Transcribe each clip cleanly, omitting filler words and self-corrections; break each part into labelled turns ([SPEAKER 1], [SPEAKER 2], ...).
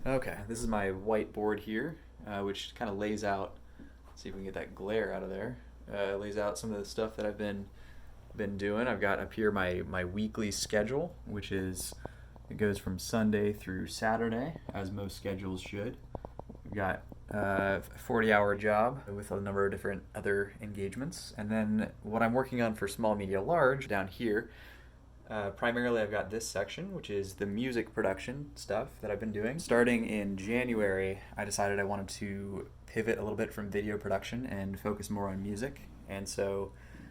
[SPEAKER 1] Okay, this is my whiteboard here, which kind of lays out. See if we can get that glare out of there. Lays out some of the stuff that I've been doing. I've got up here my weekly schedule, which is it goes from Sunday through Saturday, as most schedules should. We've got a 40-hour job with a number of different other engagements, and then what I'm working on for small, media, large down here. Primarily, I've got this section, which is the music production stuff that I've been doing. Starting in January, I decided I wanted to pivot a little bit from video production and focus more on music. And so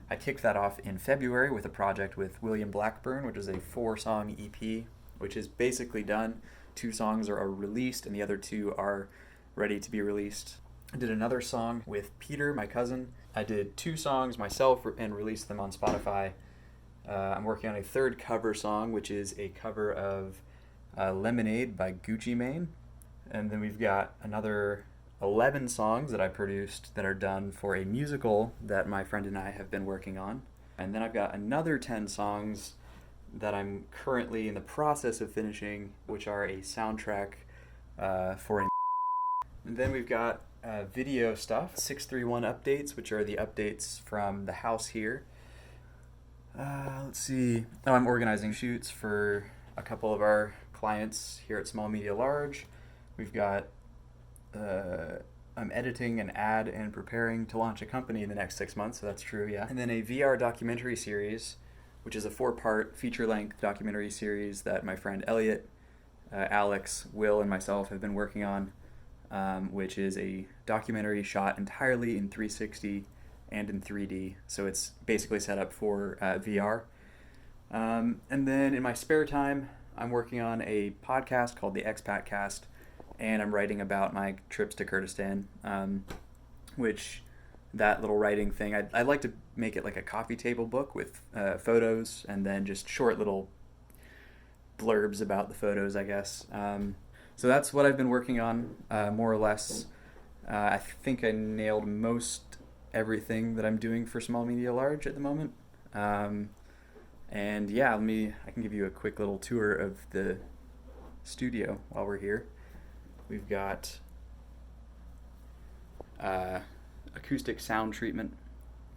[SPEAKER 1] I kicked that off in February with a project with William Blackburn, which is a 4-song EP, which is basically done. 2 songs are released, and the other 2 are ready to be released. I did another song with Peter, my cousin. I did 2 songs myself and released them on Spotify. I'm working on a 3rd cover song, which is a cover of Lemonade by Gucci Mane. And then we've got another 11 songs that I produced that are done for a musical that my friend and I have been working on. And then I've got another 10 songs that I'm currently in the process of finishing, which are a soundtrack for a... And then we've got video stuff, 631 updates, which are the updates from the house here. Let's see. Oh, I'm organizing shoots for a couple of our clients here at Small Media Large. We've got, I'm editing an ad and preparing to launch a company in the next 6 months, so that's true, yeah. And then a VR documentary series, which is a 4-part feature-length documentary series that my friend Elliot, Alex, Will, and myself have been working on, which is a documentary shot entirely in 360 and in 3D, so it's basically set up for VR. And then in my spare time, I'm working on a podcast called the Expat Cast, and I'm writing about my trips to Kurdistan, which that little writing thing, I'd like to make it like a coffee table book with photos and then just short little blurbs about the photos, I guess. So that's what I've been working on, more or less. I think I nailed most everything that I'm doing for Small Media Large at the moment. And yeah, I can give you a quick little tour of the studio while we're here. We've got acoustic sound treatment,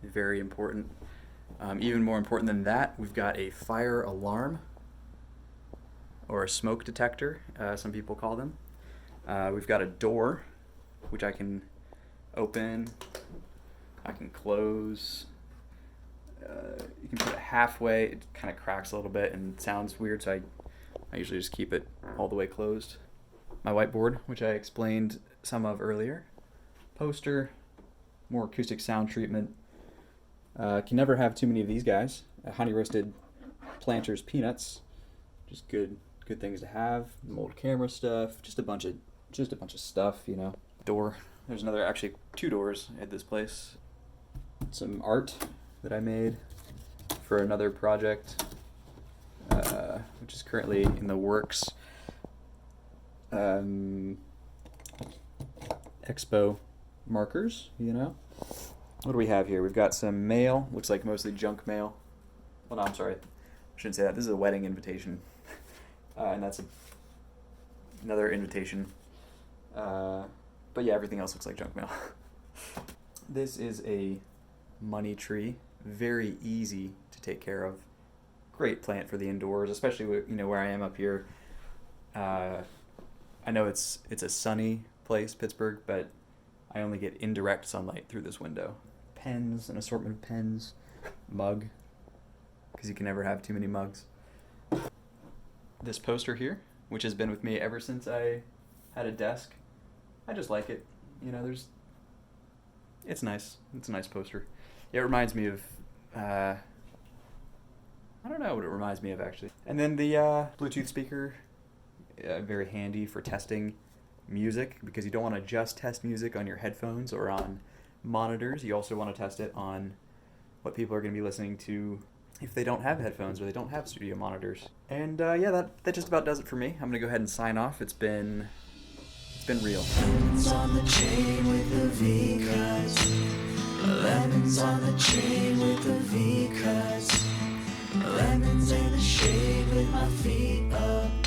[SPEAKER 1] very important. Even more important than that, we've got a fire alarm, or a smoke detector, some people call them. We've got a door, which I can open, I can close. You can put it halfway. It kind of cracks a little bit and sounds weird, so I usually just keep it all the way closed. My whiteboard, which I explained some of earlier. Poster, more acoustic sound treatment. Can never have too many of these guys. Honey roasted Planters peanuts, just good things to have. Mold camera stuff, just a bunch of stuff, you know. Door. There's actually 2 doors at this place. Some art that I made for another project, which is currently in the works. Expo markers, you know. What do we have here? We've got some mail. Looks like mostly junk mail. Well, no, I'm sorry. I shouldn't say that. This is a wedding invitation. And that's another invitation. But yeah, everything else looks like junk mail. This is a money tree. Very easy to take care of. Great plant for the indoors, especially where I am up here. I know it's a sunny place, Pittsburgh, but I only get indirect sunlight through this window. Pens, an assortment of pens, mug, because you can never have too many mugs. This poster here, which has been with me ever since I had a desk. I just like it. It's nice. It's a nice poster. It reminds me of, I don't know what it reminds me of, actually. And then the Bluetooth speaker, very handy for testing music, because you don't want to just test music on your headphones or on monitors. You also want to test it on what people are going to be listening to if they don't have headphones or they don't have studio monitors. And yeah, that just about does it for me. I'm going to go ahead and sign off. It's been real.
[SPEAKER 2] Lemons on the chain with the V cuts. Lemons on the chain with the V cuts. Lemons in the shade with my feet up.